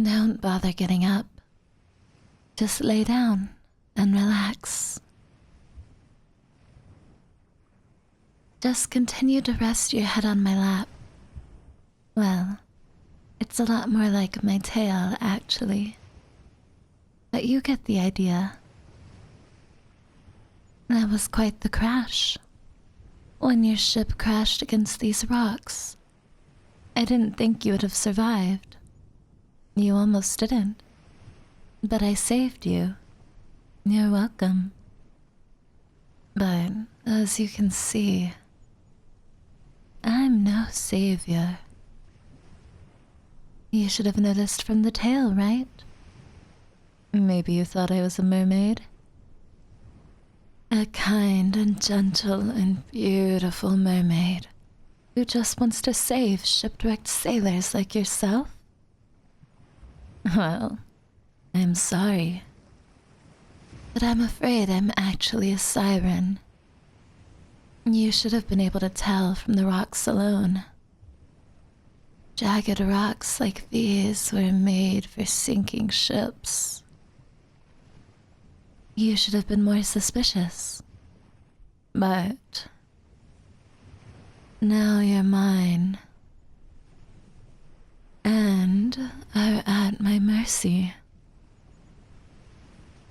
Don't bother getting up. Just lay down and relax. Just continue to rest your head on my lap. Well, it's a lot more like my tail, actually. But you get the idea. That was quite the crash. When your ship crashed against these rocks, I didn't think you would have survived. You almost didn't. But I saved you. You're welcome. But, as you can see, I'm no savior. You should have noticed from the tail, right? Maybe you thought I was a mermaid? A kind and gentle and beautiful mermaid who just wants to save shipwrecked sailors like yourself? Well, I'm sorry, but I'm afraid I'm actually a siren. You should have been able to tell from the rocks alone. Jagged rocks like these were made for sinking ships. You should have been more suspicious. But now you're mine, and are at my mercy.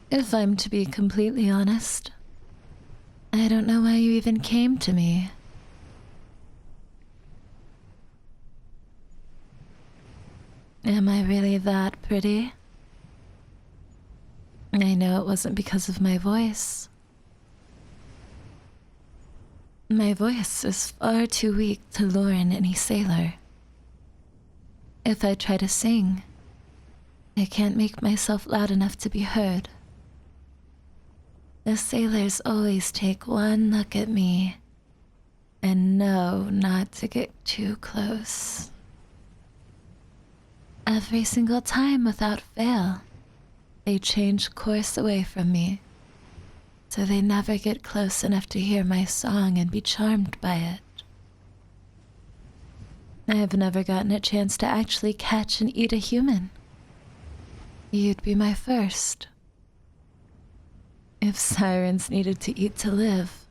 If I'm to be completely honest, I don't know why you even came to me. Am I really that pretty? I know it wasn't because of my voice. My voice is far too weak to lure in any sailor. If I try to sing, I can't make myself loud enough to be heard. The sailors always take one look at me and know not to get too close. Every single time without fail, they change course away from me, so they never get close enough to hear my song and be charmed by it. I've never gotten a chance to actually catch and eat a human. You'd be my first. If sirens needed to eat to live,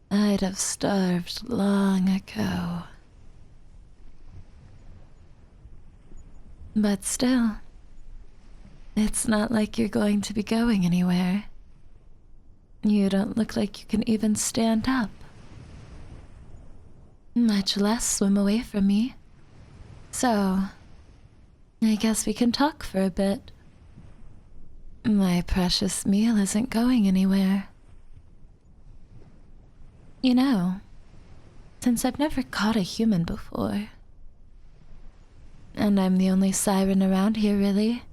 I'd have starved long ago. But still, it's not like you're going to be going anywhere. You don't look like you can even stand up, much less swim away from me. So, I guess we can talk for a bit. My precious meal isn't going anywhere. You know, since I've never caught a human before, and I'm the only siren around here, really,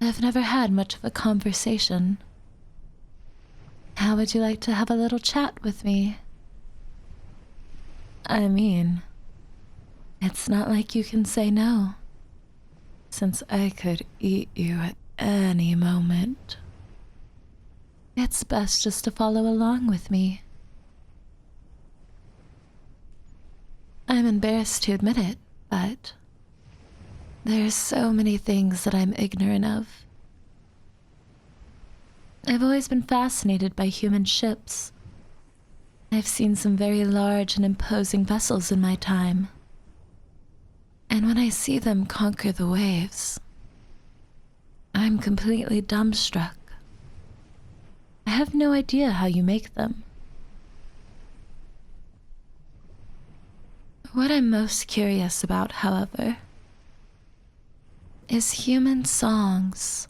I've never had much of a conversation. How would you like to have a little chat with me? I mean, it's not like you can say no, since I could eat you at any moment. It's best just to follow along with me. I'm embarrassed to admit it, but there's so many things that I'm ignorant of. I've always been fascinated by human ships. I've seen some very large and imposing vessels in my time. And when I see them conquer the waves, I'm completely dumbstruck. I have no idea how you make them. What I'm most curious about, however, is human songs.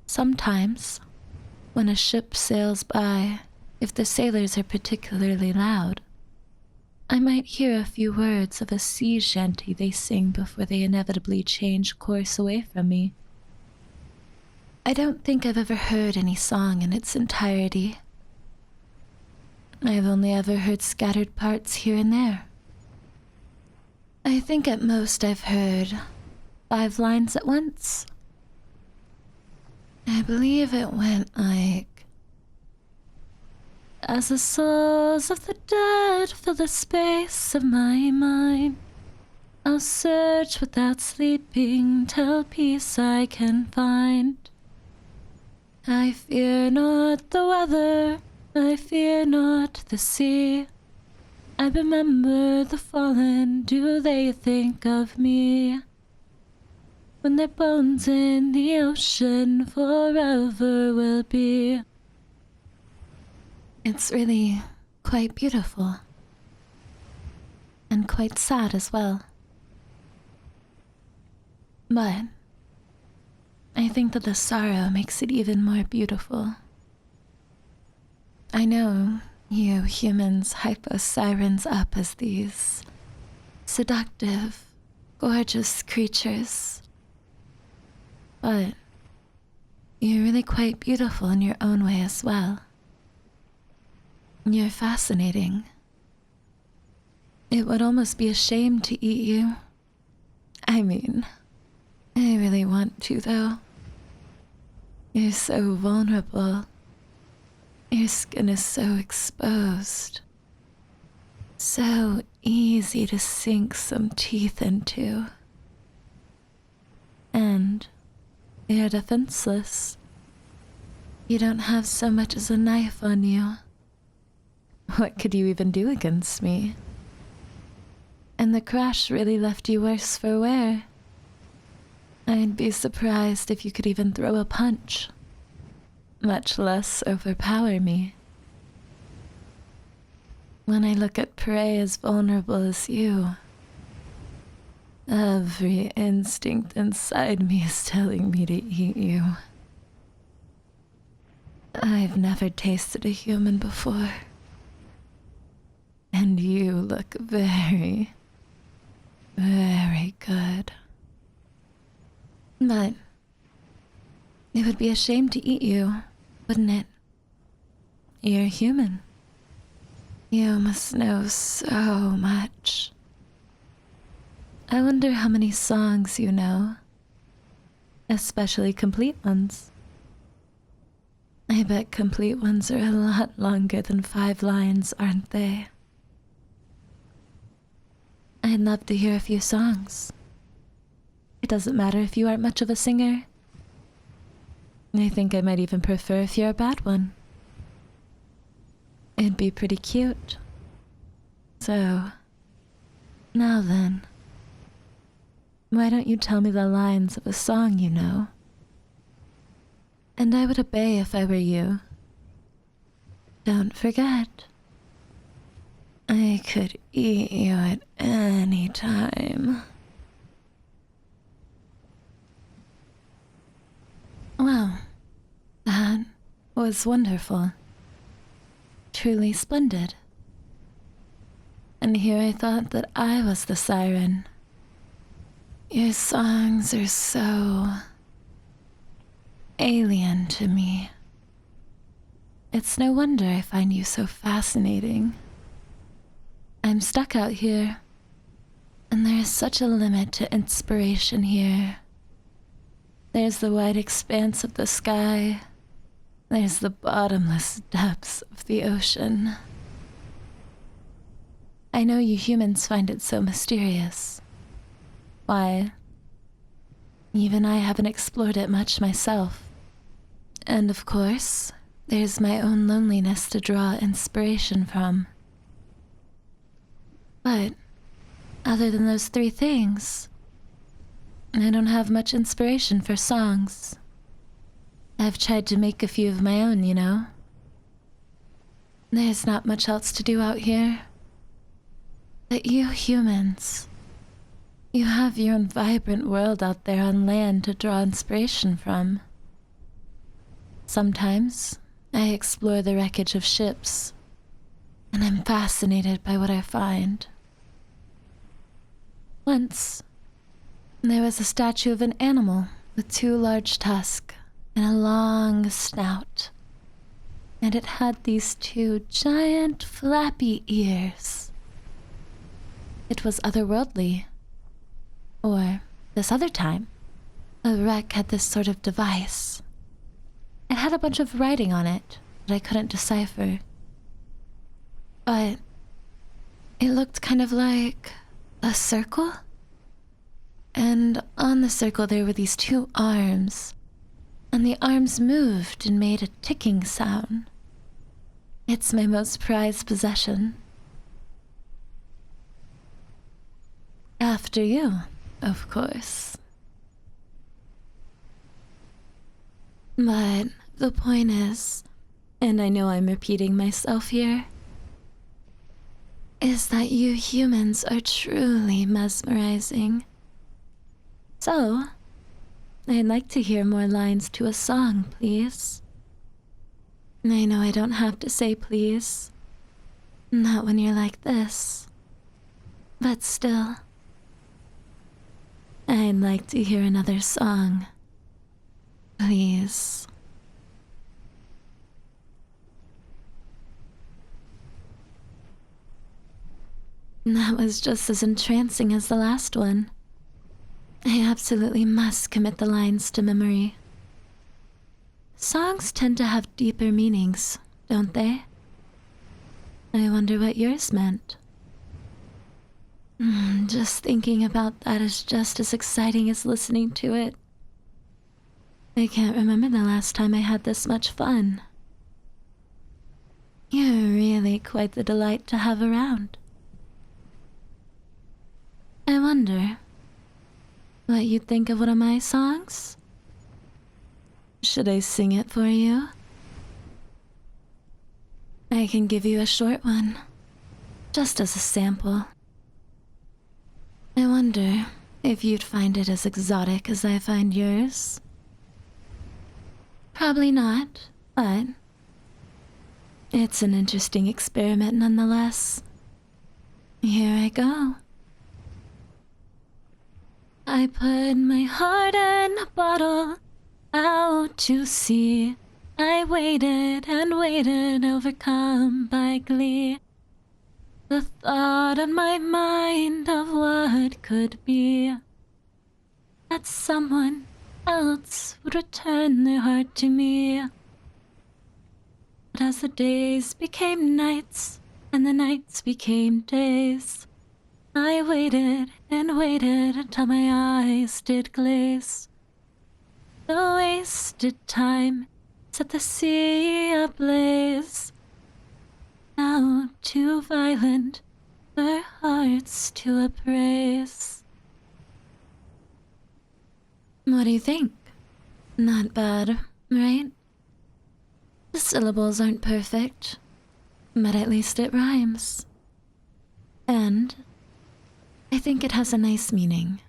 Sometimes, when a ship sails by, if the sailors are particularly loud, I might hear a few words of a sea shanty they sing before they inevitably change course away from me. I don't think I've ever heard any song in its entirety. I've only ever heard scattered parts here and there. I think at most I've heard 5 lines at once. I believe it went like, as the souls of the dead fill the space of my mind, I'll search without sleeping till peace I can find. I fear not the weather, I fear not the sea. I remember the fallen, do they think of me? When their bones in the ocean forever will be. It's really quite beautiful. And quite sad as well. But I think that the sorrow makes it even more beautiful. I know you humans hype us sirens up as these seductive, gorgeous creatures. But you're really quite beautiful in your own way as well. You're fascinating. It would almost be a shame to eat you. I mean, I really want to, though. You're so vulnerable. Your skin is so exposed. So easy to sink some teeth into. And you're defenseless. You don't have so much as a knife on you. What could you even do against me? And the crash really left you worse for wear. I'd be surprised if you could even throw a punch, much less overpower me. When I look at prey as vulnerable as you, every instinct inside me is telling me to eat you. I've never tasted a human before. And you look very, very good. But it would be a shame to eat you, wouldn't it? You're human. You must know so much. I wonder how many songs you know, especially complete ones. I bet complete ones are a lot longer than 5 lines, aren't they? I'd love to hear a few songs. It doesn't matter if you aren't much of a singer. I think I might even prefer if you're a bad one. It'd be pretty cute. So, now then, why don't you tell me the lines of a song you know? And I would obey if I were you. Don't forget, I could eat you at any time. Wow, that was wonderful. Truly splendid. And here I thought that I was the siren. Your songs are so alien to me. It's no wonder I find you so fascinating. I'm stuck out here, and there is such a limit to inspiration here. There's the wide expanse of the sky. There's the bottomless depths of the ocean. I know you humans find it so mysterious. Why, even I haven't explored it much myself. And of course, there's my own loneliness to draw inspiration from. But other than those 3 things, I don't have much inspiration for songs. I've tried to make a few of my own, you know. There's not much else to do out here. But you humans, you have your own vibrant world out there on land to draw inspiration from. Sometimes I explore the wreckage of ships, and I'm fascinated by what I find. Once, there was a statue of an animal with 2 large tusks and a long snout, and it had these 2 giant flappy ears. It was otherworldly. Or, this other time, a wreck had this sort of device. It had a bunch of writing on it that I couldn't decipher. But it looked kind of like a circle And on the circle there were these two arms, and the arms moved and made a ticking sound. It's my most prized possession. After you, of course. But the point is, and I know I'm repeating myself here, is that you humans are truly mesmerizing. So, I'd like to hear more lines to a song, please. I know I don't have to say please. Not when you're like this. But still, I'd like to hear another song. Please. That was just as entrancing as the last one. I absolutely must commit the lines to memory. Songs tend to have deeper meanings, don't they? I wonder what yours meant. Just thinking about that is just as exciting as listening to it. I can't remember the last time I had this much fun. You're really quite the delight to have around. I wonder what you'd think of one of my songs? Should I sing it for you? I can give you a short one, just as a sample. I wonder if you'd find it as exotic as I find yours. Probably not, but it's an interesting experiment nonetheless. Here I go. I put my heart in a bottle out to sea. I waited and waited, overcome by glee. The thought on my mind of what could be, that someone else would return their heart to me. But as the days became nights and the nights became days, I waited and waited until my eyes did glaze. The wasted time set the sea ablaze. Now too violent for hearts to appraise. What do you think? Not bad, right? The syllables aren't perfect, but at least it rhymes. And I think it has a nice meaning.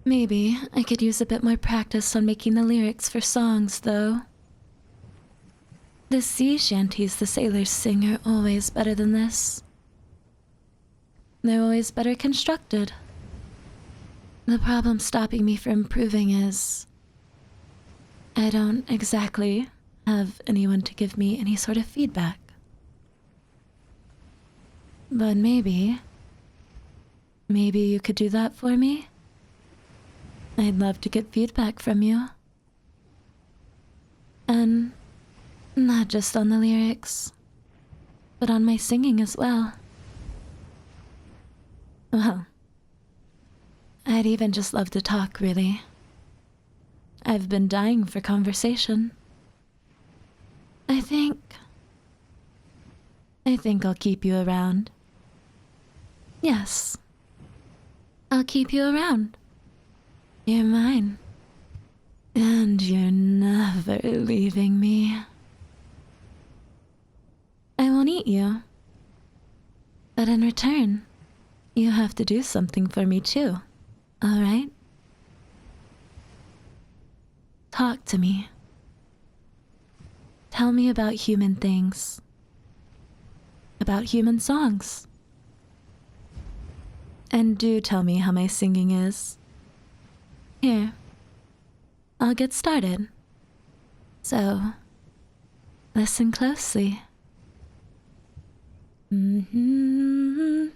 Maybe I could use a bit more practice on making the lyrics for songs, though. The sea shanties the sailors sing are always better than this. They're always better constructed. The problem stopping me from improving is I don't exactly have anyone to give me any sort of feedback. But maybe you could do that for me? I'd love to get feedback from you. And not just on the lyrics, but on my singing as well. Well, I'd even just love to talk, really. I've been dying for conversation. I think I'll keep you around. Yes, I'll keep you around. You're mine. And you're never leaving me. I won't eat you. But in return, you have to do something for me too, all right? Talk to me. Tell me about human things. About human songs. And do tell me how my singing is. Here, I'll get started. So, listen closely. Mm-hmm.